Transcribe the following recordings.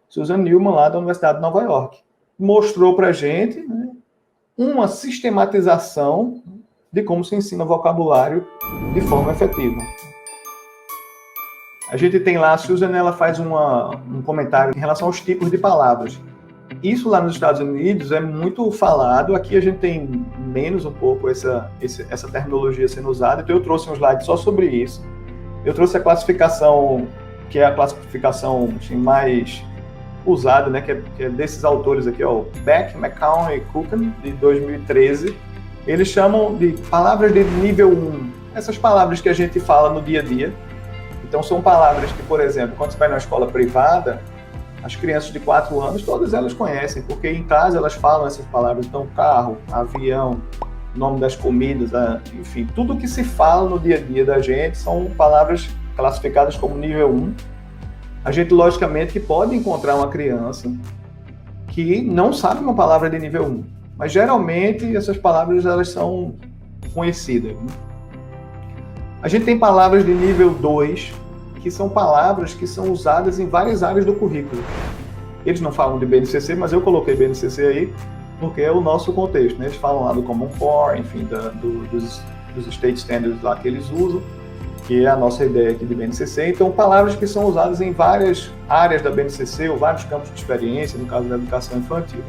Susan Newman, lá da Universidade de Nova York. Mostrou para a gente, né, uma sistematização de como se ensina vocabulário de forma efetiva. A gente tem lá, a Susan, ela faz um comentário em relação aos tipos de palavras. Isso lá nos Estados Unidos é muito falado, aqui a gente tem menos um pouco essa terminologia sendo usada, então eu trouxe um slide só sobre isso. Eu trouxe a classificação, que é a classificação assim, mais usada, né, que é desses autores aqui, ó, Beck, McCown e Cooken, de 2013. Eles chamam de palavras de nível 1, essas palavras que a gente fala no dia a dia. Então, são palavras que, por exemplo, quando você vai na escola privada, as crianças de 4 anos, todas elas conhecem, porque em casa elas falam essas palavras. Então, carro, avião, nome das comidas, enfim, tudo que se fala no dia a dia da gente são palavras classificadas como nível 1. A gente, logicamente, que pode encontrar uma criança que não sabe uma palavra de nível 1, mas geralmente essas palavras elas são conhecidas, né? A gente tem palavras de nível 2, que são palavras que são usadas em várias áreas do currículo. Eles não falam de BNCC, mas eu coloquei BNCC aí, porque é o nosso contexto, né? Eles falam lá do Common Core, enfim, dos State Standards lá que eles usam, que é a nossa ideia aqui de BNCC. Então, palavras que são usadas em várias áreas da BNCC, ou vários campos de experiência, no caso da educação infantil.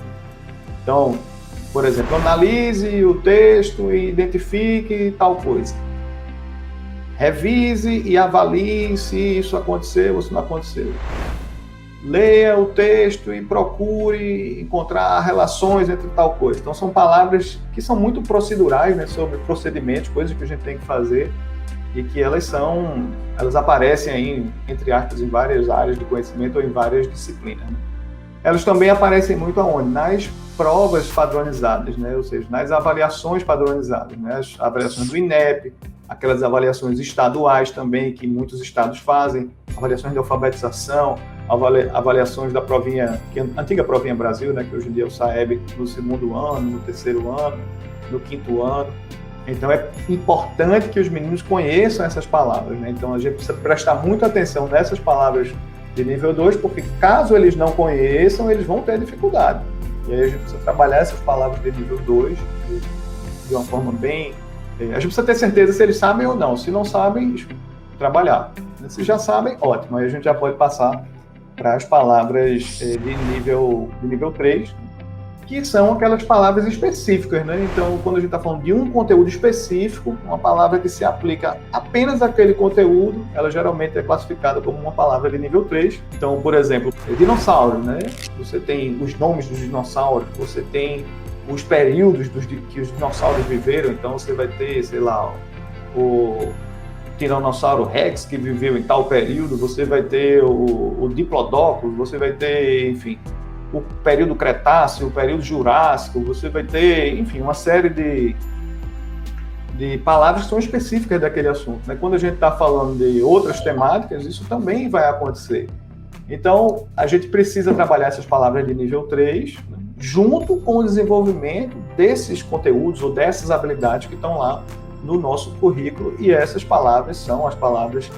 Então, por exemplo, analise o texto e identifique tal coisa. Revise e avalie se isso aconteceu ou se não aconteceu. Leia o texto e procure encontrar relações entre tal coisa. Então, são palavras que são muito procedurais, né, sobre procedimentos, coisas que a gente tem que fazer e que elas aparecem aí, entre aspas, em várias áreas de conhecimento ou em várias disciplinas, né? Elas também aparecem muito aonde? Nas provas padronizadas, né? Ou seja, nas avaliações padronizadas, né? As avaliações do INEP, aquelas avaliações estaduais também, que muitos estados fazem, avaliações de alfabetização, avaliações da provinha, que é a antiga provinha Brasil, né? Que hoje em dia é o SAEB, no 2º ano, no 3º ano, no 5º ano. Então, é importante que os meninos conheçam essas palavras, né? Então, a gente precisa prestar muita atenção nessas palavras de nível 2, porque caso eles não conheçam, eles vão ter dificuldade. E aí a gente precisa trabalhar essas palavras de nível 2 de uma forma bem... A gente precisa ter certeza se eles sabem ou não. Se não sabem, trabalhar. Se já sabem, ótimo. Aí a gente já pode passar para as palavras de nível 3, que são aquelas palavras específicas, né? Então, quando a gente está falando de um conteúdo específico, uma palavra que se aplica apenas àquele conteúdo, ela geralmente é classificada como uma palavra de nível 3. Então, por exemplo, dinossauros, né? Você tem os nomes dos dinossauros, você tem os períodos que os dinossauros viveram. Então, você vai ter, sei lá, o Tiranossauro Rex, que viveu em tal período, você vai ter o Diplodocus, você vai ter, enfim, o período Cretáceo, o período Jurássico, você vai ter, enfim, uma série de palavras que são específicas daquele assunto, né? Quando a gente está falando de outras temáticas, isso também vai acontecer. Então, a gente precisa trabalhar essas palavras de nível 3, né, junto com o desenvolvimento desses conteúdos ou dessas habilidades que estão lá no nosso currículo, e essas palavras são as palavras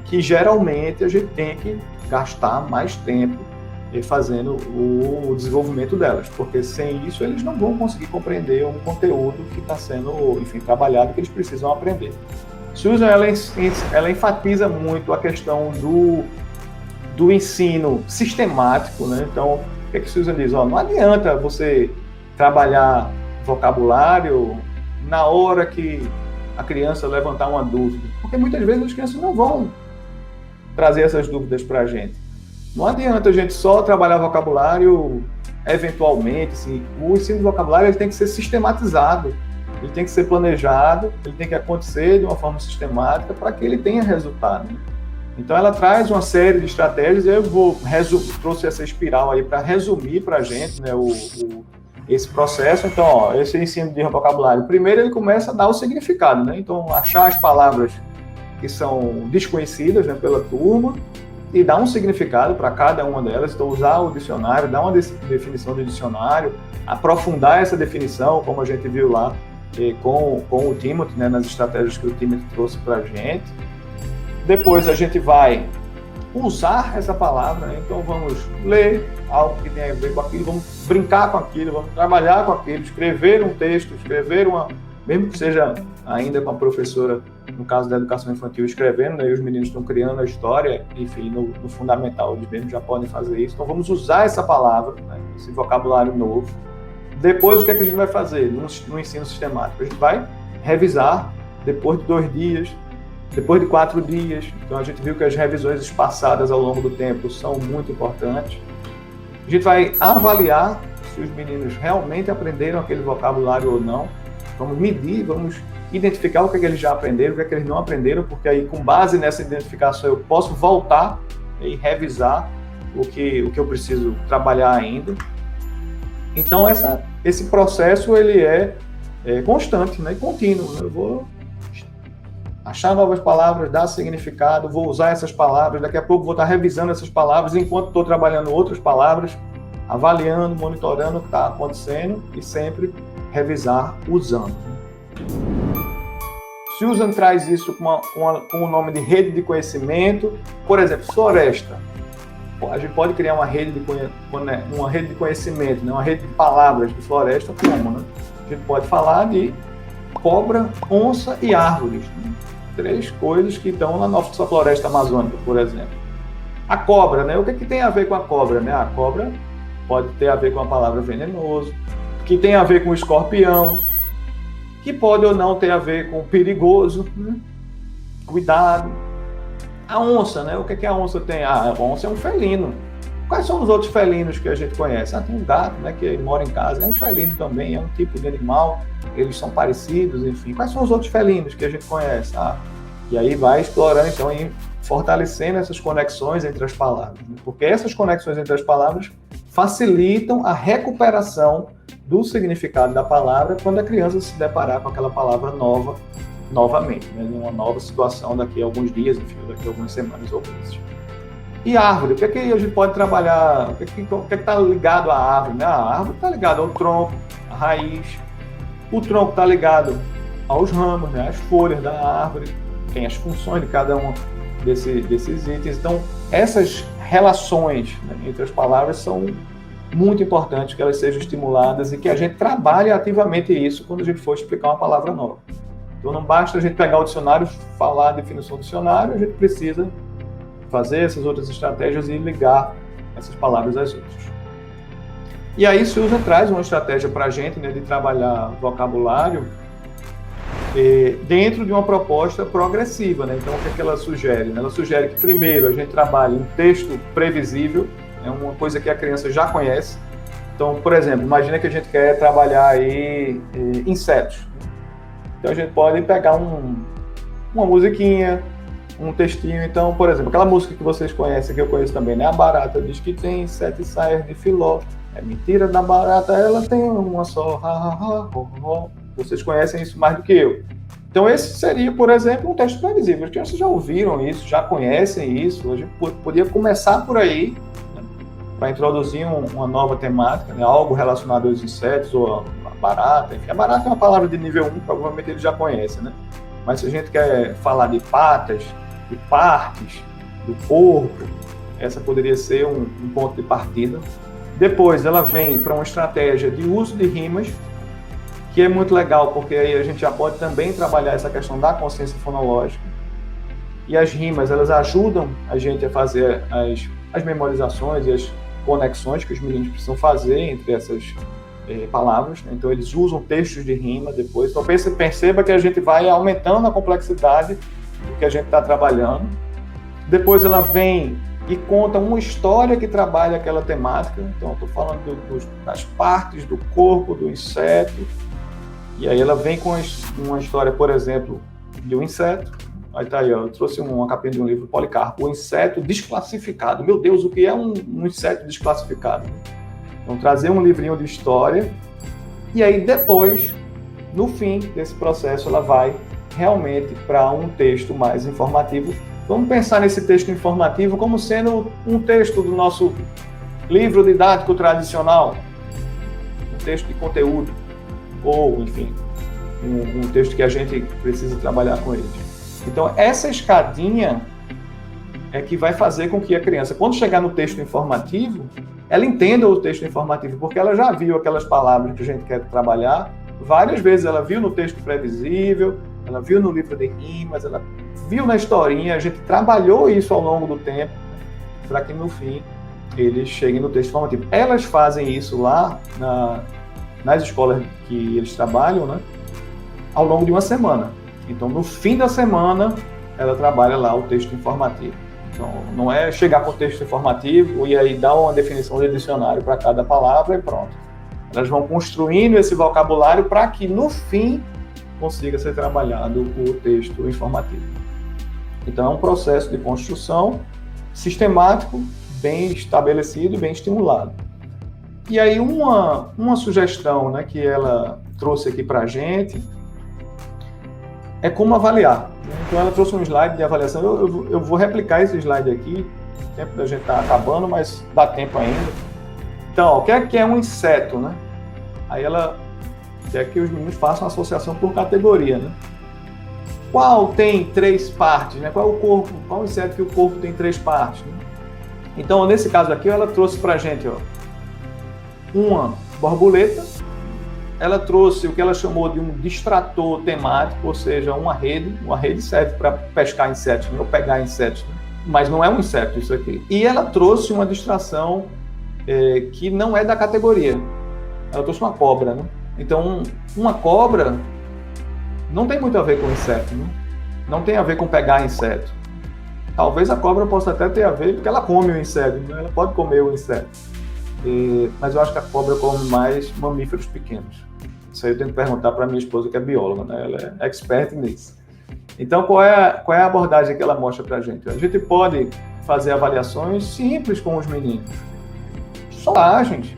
que geralmente a gente tem que gastar mais tempo fazendo o desenvolvimento delas, porque sem isso eles não vão conseguir compreender um conteúdo que está sendo, enfim, trabalhado, que eles precisam aprender. Susan, ela enfatiza muito a questão do ensino sistemático, né? Então, o que a Susan diz? Não adianta você trabalhar vocabulário na hora que a criança levantar uma dúvida, porque muitas vezes as crianças não vão trazer essas dúvidas para a gente. Não adianta a gente só trabalhar vocabulário eventualmente, assim. O ensino de vocabulário ele tem que ser sistematizado, ele tem que ser planejado, ele tem que acontecer de uma forma sistemática para que ele tenha resultado. Então ela traz uma série de estratégias, e eu trouxe essa espiral aí para resumir para a gente, né, esse processo. Então, esse ensino de vocabulário, primeiro ele começa a dar o significado, né? Então, achar as palavras que são desconhecidas, né, pela turma, e dar um significado para cada uma delas. Então, usar o dicionário, dar uma definição do dicionário, aprofundar essa definição, como a gente viu lá com o Timothy, né, nas estratégias que o Timothy trouxe para a gente. Depois a gente vai usar essa palavra, né? Então vamos ler algo que tenha a ver com aquilo, vamos brincar com aquilo, vamos trabalhar com aquilo, escrever um texto, escrever mesmo que seja ainda com a professora, no caso da educação infantil, escrevendo, né? E os meninos estão criando a história, enfim, no fundamental, eles mesmos já podem fazer isso. Então vamos usar essa palavra, né? Esse vocabulário novo. Depois, o que é que a gente vai fazer no ensino sistemático? A gente vai revisar depois de 2 dias, depois de 4 dias. Então, a gente viu que as revisões espaçadas ao longo do tempo são muito importantes. A gente vai avaliar se os meninos realmente aprenderam aquele vocabulário ou não. Vamos medir, vamos identificar o que é que eles já aprenderam, o que é que eles não aprenderam, porque aí, com base nessa identificação, eu posso voltar e revisar o que eu preciso trabalhar ainda. Então, esse processo ele é constante, né, e contínuo. Eu vou achar novas palavras, dar significado, vou usar essas palavras, daqui a pouco vou estar revisando essas palavras enquanto estou trabalhando outras palavras, avaliando, monitorando o que está acontecendo e sempre revisar usando. Susan traz isso com o nome de rede de conhecimento. Por exemplo, floresta. A gente pode criar uma rede de conhecimento, né? Uma rede de palavras de floresta, como, né? A gente pode falar de cobra, onça e árvores, né? 3 coisas que estão na nossa floresta amazônica, por exemplo. A cobra, né? O que tem a ver com a cobra, né? A cobra pode ter a ver com a palavra venenoso, que tem a ver com o escorpião, que pode ou não ter a ver com perigoso, né? Cuidado. A onça, né? O que a onça tem? A onça é um felino. Quais são os outros felinos que a gente conhece? Tem um gato, né, que mora em casa, é um felino também, é um tipo de animal, eles são parecidos, enfim. Quais são os outros felinos que a gente conhece? E aí vai explorando, então, e fortalecendo essas conexões entre as palavras, né? Porque essas conexões entre as palavras facilitam a recuperação do significado da palavra quando a criança se deparar com aquela palavra novamente, né, em uma nova situação daqui a alguns dias, enfim, daqui a algumas semanas ou meses. E árvore, o que é que a gente pode trabalhar? O que é que está ligado à árvore, né? A árvore está ligada ao tronco, à raiz. O tronco está ligado aos ramos, né? Às folhas da árvore. Tem as funções de cada um desses itens. Então, essas relações, né, entre as palavras são muito importantes que elas sejam estimuladas e que a gente trabalhe ativamente isso quando a gente for explicar uma palavra nova. Então, não basta a gente pegar o dicionário, falar a definição do dicionário, a gente precisa fazer essas outras estratégias e ligar essas palavras às outras. E aí, Susan traz uma estratégia para a gente, né, de trabalhar vocabulário dentro de uma proposta progressiva, né? Então, o que é que ela sugere? Ela sugere que, primeiro, a gente trabalhe um texto previsível, é uma coisa que a criança já conhece. Então, por exemplo, imagina que a gente quer trabalhar aí insetos. Então, a gente pode pegar uma musiquinha, um textinho. Então, por exemplo, aquela música que vocês conhecem, que eu conheço também, né? A barata diz que tem 7 saias de filó. É mentira da barata, ela tem uma só. Vocês conhecem isso mais do que eu. Então, esse seria, por exemplo, um texto previsível. As crianças já ouviram isso, já conhecem isso. A gente podia começar por aí, né, para introduzir uma nova temática, né, algo relacionado aos insetos ou a barata. Enfim, a barata é uma palavra de nível 1, provavelmente eles já conhecem, né? Mas se a gente quer falar de patas, de partes, do corpo, essa poderia ser um ponto de partida. Depois ela vem para uma estratégia de uso de rimas, que é muito legal, porque aí a gente já pode também trabalhar essa questão da consciência fonológica. E as rimas, elas ajudam a gente a fazer as memorizações e as conexões que os meninos precisam fazer entre essas palavras, né? Então eles usam textos de rima depois. Então perceba que a gente vai aumentando a complexidade do que a gente está trabalhando. Depois ela vem e conta uma história que trabalha aquela temática. Então, estou falando das partes do corpo do inseto. E aí ela vem com uma história, por exemplo, de um inseto. Aí tá aí, ó, eu trouxe uma capinha de um livro, Policarpo, o inseto desclassificado. Meu Deus, o que é um inseto desclassificado? Então, trazer um livrinho de história. E aí, depois, no fim desse processo, ela vai realmente para um texto mais informativo. Vamos pensar nesse texto informativo como sendo um texto do nosso livro didático tradicional, um texto de conteúdo, ou, enfim, um texto que a gente precisa trabalhar com ele. Então, essa escadinha é que vai fazer com que a criança, quando chegar no texto informativo, ela entenda o texto informativo, porque ela já viu aquelas palavras que a gente quer trabalhar várias vezes. Ela viu no texto previsível, ela viu no livro de rimas, ela viu na historinha, a gente trabalhou isso ao longo do tempo, para que no fim eles cheguem no texto informativo. Elas fazem isso lá nas escolas que eles trabalham, né, ao longo de uma semana. Então, no fim da semana, ela trabalha lá o texto informativo. Então, não é chegar com o texto informativo e aí dar uma definição de dicionário para cada palavra e pronto. Elas vão construindo esse vocabulário para que, no fim, consiga ser trabalhado o texto informativo. Então, é um processo de construção sistemático, bem estabelecido e bem estimulado. E aí, uma sugestão, né, que ela trouxe aqui para a gente é como avaliar. Então, ela trouxe um slide de avaliação. Eu vou replicar esse slide aqui. O tempo da gente está acabando, mas dá tempo ainda. Então, o que é um inseto, né? Aí ela quer que os meninos façam associação por categoria, né? Qual tem 3 partes, né? Qual é o corpo? Qual inseto que o corpo tem 3 partes? Né? Então, nesse caso aqui, ela trouxe para a gente, ó, uma borboleta. Ela trouxe o que ela chamou de um distrator temático, ou seja, uma rede. Uma rede serve para pescar insetos, né? Ou pegar insetos, né? Mas não é um inseto isso aqui. E ela trouxe uma distração que não é da categoria. Ela trouxe uma cobra, né? Então, uma cobra não tem muito a ver com inseto, né? Não tem a ver com pegar inseto. Talvez a cobra possa até ter a ver, porque ela come o inseto, né? Ela pode comer o inseto. Mas eu acho que a cobra come mais mamíferos pequenos. Isso aí eu tenho que perguntar para minha esposa, que é bióloga, né? Ela é expert nisso. Então, qual é a abordagem que ela mostra para a gente? A gente pode fazer avaliações simples com os meninos. Sondagens.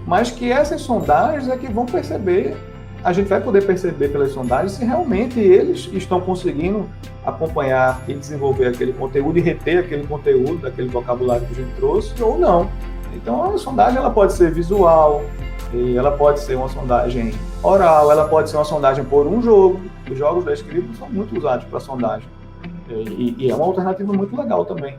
Mas que essas sondagens é que vão perceber, a gente vai poder perceber pelas sondagens se realmente eles estão conseguindo acompanhar e desenvolver aquele conteúdo e reter aquele conteúdo, daquele vocabulário que a gente trouxe, ou não. Então, a sondagem ela pode ser visual, ela pode ser uma sondagem oral, ela pode ser uma sondagem por um jogo. Os jogos da Scribd são muito usados para sondagem. E é uma alternativa muito legal também.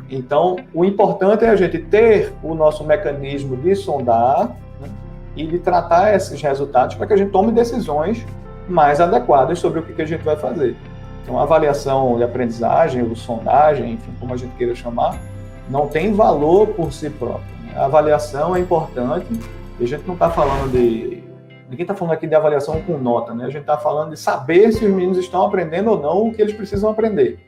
Então, o importante é a gente ter o nosso mecanismo de sondar, né, e de tratar esses resultados para que a gente tome decisões mais adequadas sobre o que a gente vai fazer. Então, a avaliação de aprendizagem, ou sondagem, enfim, como a gente queira chamar, não tem valor por si próprio. A avaliação é importante, e a gente não está falando ninguém está falando aqui de avaliação com nota, né? A gente está falando de saber se os meninos estão aprendendo ou não o que eles precisam aprender.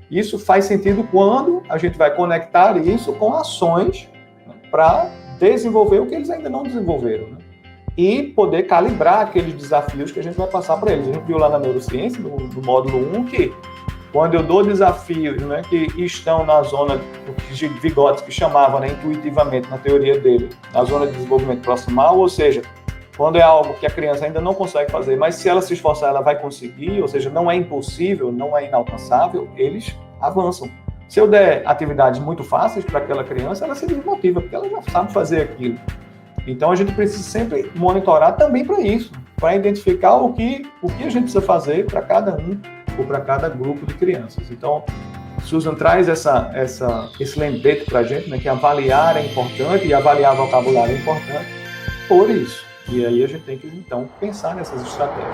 Isso faz sentido quando a gente vai conectar isso com ações, né, para desenvolver o que eles ainda não desenvolveram, né? E poder calibrar aqueles desafios que a gente vai passar para eles. A gente viu lá na neurociência, no módulo 1, que quando eu dou desafios, né, que estão na zona de Vygotsky chamava, né, intuitivamente, na teoria dele, na zona de desenvolvimento proximal, ou seja, quando é algo que a criança ainda não consegue fazer, mas se ela se esforçar, ela vai conseguir, ou seja, não é impossível, não é inalcançável, eles avançam. Se eu der atividades muito fáceis para aquela criança, ela se desmotiva, porque ela já sabe fazer aquilo. Então, a gente precisa sempre monitorar também para isso, para identificar o que a gente precisa fazer para cada um ou para cada grupo de crianças. Então, Susan traz esse lembrete para a gente, né, que avaliar é importante e avaliar vocabulário é importante por isso. E aí a gente tem que, então, pensar nessas estratégias.